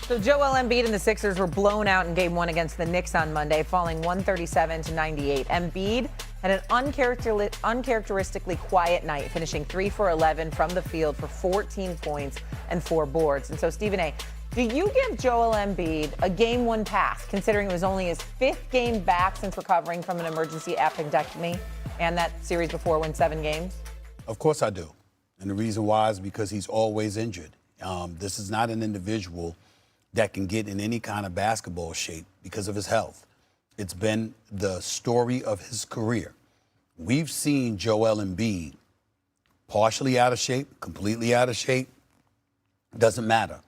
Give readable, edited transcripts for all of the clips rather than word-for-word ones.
So Joel Embiid and the Sixers were blown out in Game 1 against the Knicks on Monday, falling 137-98. Embiid had an uncharacteristically quiet night, finishing 3 for 11 from the field for 14 points and 4 boards. And so, Stephen A., do you give Joel Embiid a Game 1 pass, considering it was only his 5th game back since recovering from an emergency appendectomy and that series before went 7 games? Of course I do. And the reason why is because he's always injured. This is not an individual that can get in any kind of basketball shape because of his health. It's been the story of his career. We've seen Joel Embiid partially out of shape, completely out of shape. Doesn't matter.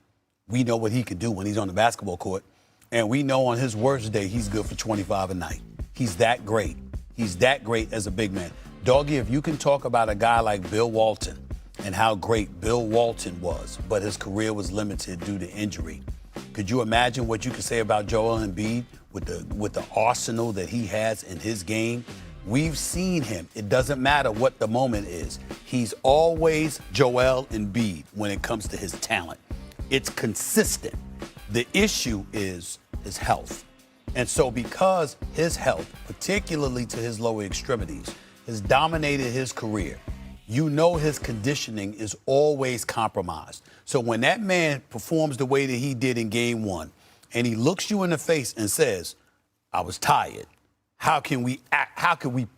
We know what he can do when he's on the basketball court. And we know on his worst day, he's good for 25 a night. He's that great. He's that great as a big man. Doggy, if you can talk about a guy like Bill Walton and how great Bill Walton was, but his career was limited due to injury, could you imagine what you could say about Joel Embiid with the arsenal that he has in his game? We've seen him. It doesn't matter what the moment is. He's always Joel Embiid when it comes to his talent. It's consistent. The issue is his health. And so because his health, particularly to his lower extremities, has dominated his career, you know his conditioning is always compromised. So when that man performs the way that he did in Game 1, and he looks you in the face and says, I was tired, how can we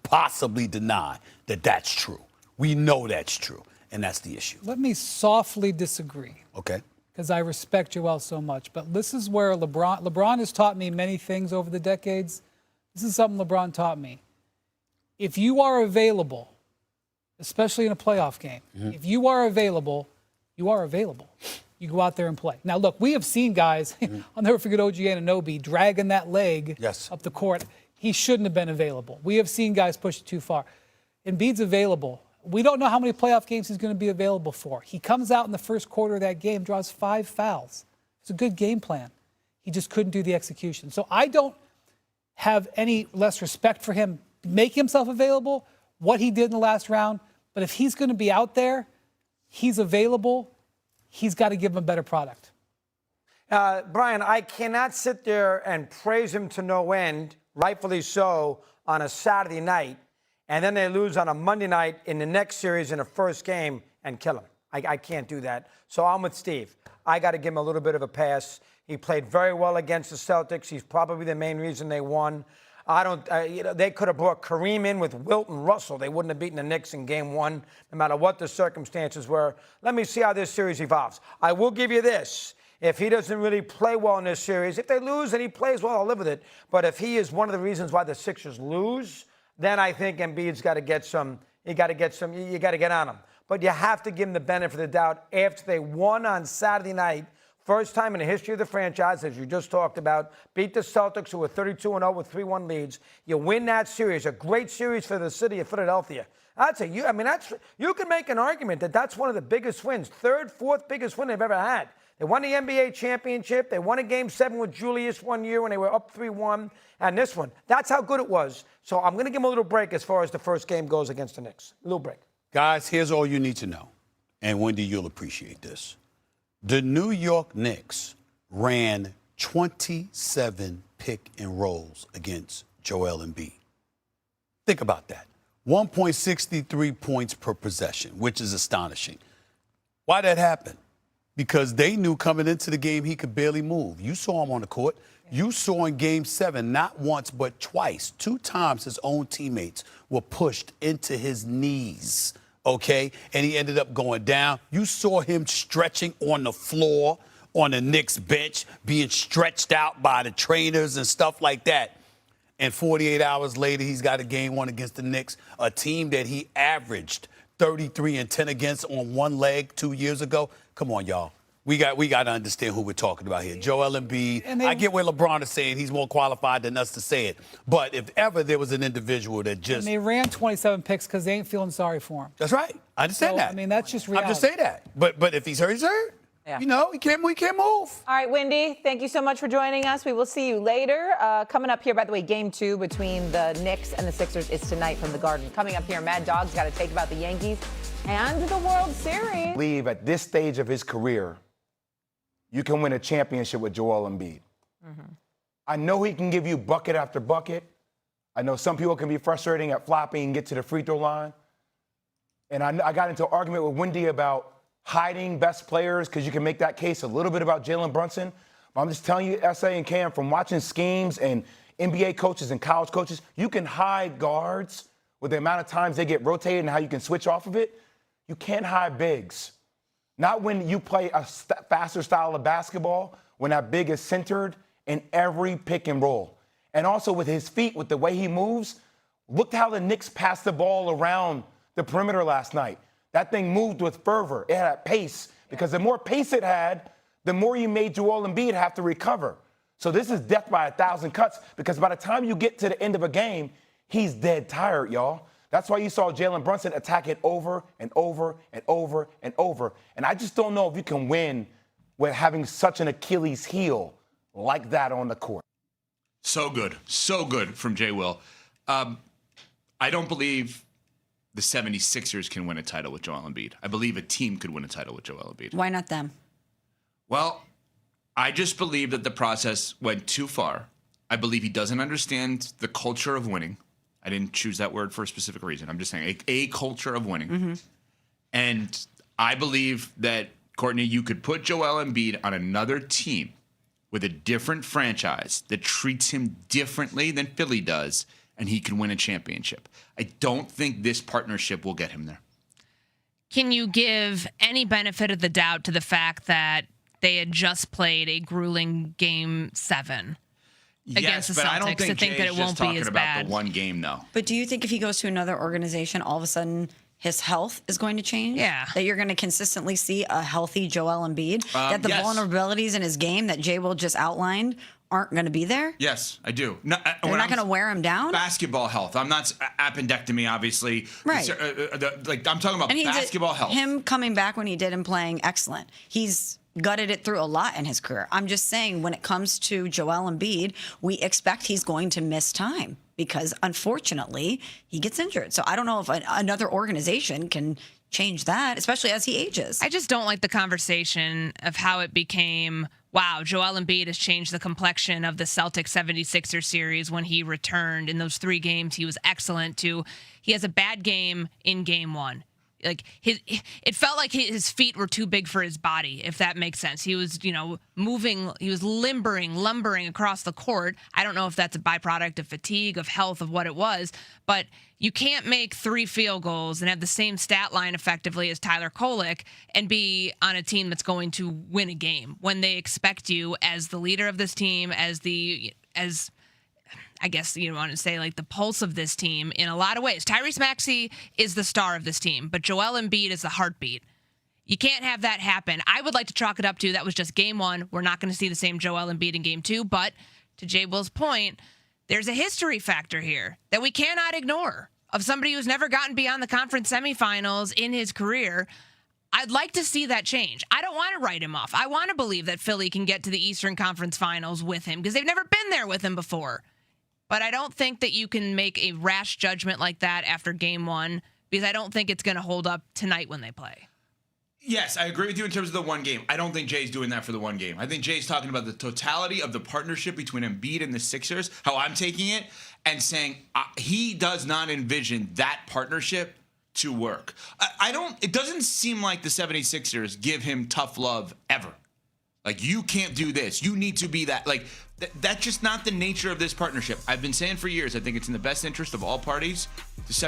possibly deny that that's true? We know that's true, and that's the issue. Let me softly disagree. Okay. Because I respect Joel so much. But this is where LeBron has taught me many things over the decades. This is something LeBron taught me. If you are available, especially in a playoff game, if you are available, you are available. You go out there and play. Now, look, we have seen guys, I'll never forget OG Anunoby dragging that leg up the court. He shouldn't have been available. We have seen guys push it too far. Embiid's available. We don't know how many playoff games he's going to be available for. He comes out in the first quarter of that game, draws 5 fouls. It's a good game plan. He just couldn't do the execution. So I don't have any less respect for him making himself available, what he did in the last round. But if he's going to be out there, he's available, he's got to give him a better product. Brian, I cannot sit there and praise him to no end, rightfully so, on a Saturday night, and then they lose on a Monday night in the next series in the first game and kill him. I can't do that. So I'm with Steve. I got to give him a little bit of a pass. He played very well against the Celtics. He's probably the main reason they won. They could have brought Kareem in with Wilt and Russell. They wouldn't have beaten the Knicks in Game 1, no matter what the circumstances were. Let me see how this series evolves. I will give you this. If he doesn't really play well in this series, if they lose and he plays well, I'll live with it. But if he is one of the reasons why the Sixers lose, then I think Embiid's got to get some. You got to get on him. But you have to give him the benefit of the doubt after they won on Saturday night. First time in the history of the franchise, as you just talked about, beat the Celtics, who were 32-0 with 3-1 leads. You win that series, a great series for the city of Philadelphia. You can make an argument that that's one of the biggest wins, third, fourth biggest win they've ever had. They won the NBA championship. They won a Game 7 with Julius one year when they were up 3-1. And this one, that's how good it was. So I'm going to give them a little break as far as the first game goes against the Knicks. A little break. Guys, here's all you need to know. And Wendy, you'll appreciate this. The New York Knicks ran 27 pick and rolls against Joel Embiid. Think about that. 1.63 points per possession, which is astonishing. Why that happened? Because they knew coming into the game he could barely move. You saw him on the court. You saw in Game 7 not once but twice, 2 times his own teammates were pushed into his knees. Okay, and he ended up going down. You saw him stretching on the floor on the Knicks bench, being stretched out by the trainers and stuff like that. And 48 hours later, he's got a Game 1 against the Knicks, a team that he averaged 33-10 against on one leg 2 years ago. Come on, y'all. We got to understand who we're talking about here. Joel Embiid. I get where LeBron is saying he's more qualified than us to say it. But if ever there was an individual that just... And they ran 27 picks because they ain't feeling sorry for him. That's right. I understand that. I mean, that's just reality. I'm just saying that. But if he's hurt, he's hurt. Yeah. You know, he can't move. All right, Wendy, thank you so much for joining us. We will see you later. Coming up here, by the way, Game 2 between the Knicks and the Sixers is tonight from the Garden. Coming up here, Mad Dog's got to take about the Yankees and the World Series. Leave at this stage of his career you can win a championship with Joel Embiid. I know he can give you bucket after bucket. I know some people can be frustrating at flopping and get to the free throw line. And I got into an argument with Wendy about hiding best players because you can make that case a little bit about Jalen Brunson. But I'm just telling you, S.A. and Cam, from watching schemes and NBA coaches and college coaches, you can hide guards with the amount of times they get rotated and how you can switch off of it. You can't hide bigs. Not when you play a faster style of basketball, when that big is centered in every pick and roll. And also with his feet, with the way he moves, look how the Knicks passed the ball around the perimeter last night. That thing moved with fervor. It had pace, because the more pace it had, the more you made Joel Embiid have to recover. So this is death by 1,000 cuts, because by the time you get to the end of a game, he's dead tired, y'all. That's why you saw Jalen Brunson attack it over and over and over and over. And I just don't know if you can win with having such an Achilles heel like that on the court. So good from Jay Will. I don't believe the 76ers can win a title with Joel Embiid. I believe a team could win a title with Joel Embiid. Why not them? Well, I just believe that the process went too far. I believe he doesn't understand the culture of winning. I didn't choose that word for a specific reason. I'm just saying a culture of winning. Mm-hmm. And I believe that, Courtney, you could put Joel Embiid on another team with a different franchise that treats him differently than Philly does, and he can win a championship. I don't think this partnership will get him there. Can you give any benefit of the doubt to the fact that they had just played a grueling Game 7 against the Celtics, but I don't think to think that it won't be as about bad? The one game, though. But do you think if he goes to another organization, all of a sudden his health is going to change? Yeah. That you're going to consistently see a healthy Joel Embiid? That the yes. vulnerabilities in his game that Jay Will just outlined aren't going to be there? Yes, I do. No, They're not going to wear him down? Basketball health. I'm not appendectomy, obviously. Right. I'm talking about basketball health. Him coming back when he did and playing excellent. He's gutted it through a lot in his career. I'm just saying, when it comes to Joel Embiid, we expect he's going to miss time because, unfortunately, he gets injured. So I don't know if another organization can change that, especially as he ages. I just don't like the conversation of how it became, wow, Joel Embiid has changed the complexion of the Celtics 76ers series when he returned. In those 3 games, he was excellent, to he has a bad game in Game 1. Like it felt like his feet were too big for his body, if that makes sense. He was, moving, he was lumbering across the court. I don't know if that's a byproduct of fatigue, of health, of what it was, but you can't make 3 field goals and have the same stat line effectively as Tyler Kolek and be on a team that's going to win a game when they expect you as the leader of this team, as I guess you want to say, like, the pulse of this team in a lot of ways. Tyrese Maxey is the star of this team, but Joel Embiid is the heartbeat. You can't have that happen. I would like to chalk it up to that was just Game 1. We're not going to see the same Joel Embiid in Game 2, but to Jay Will's point, there's a history factor here that we cannot ignore of somebody who's never gotten beyond the conference semifinals in his career. I'd like to see that change. I don't want to write him off. I want to believe that Philly can get to the Eastern Conference Finals with him because they've never been there with him before. But I don't think that you can make a rash judgment like that after Game 1 because I don't think it's going to hold up tonight when they play. Yes, I agree with you in terms of the one game. I don't think Jay's doing that for the one game. I think Jay's talking about the totality of the partnership between Embiid and the Sixers, how I'm taking it, and saying he does not envision that partnership to work. It doesn't seem like the 76ers give him tough love ever. Like, you can't do this. You need to be that. Like, that's just not the nature of this partnership. I've been saying for years, I think it's in the best interest of all parties to separate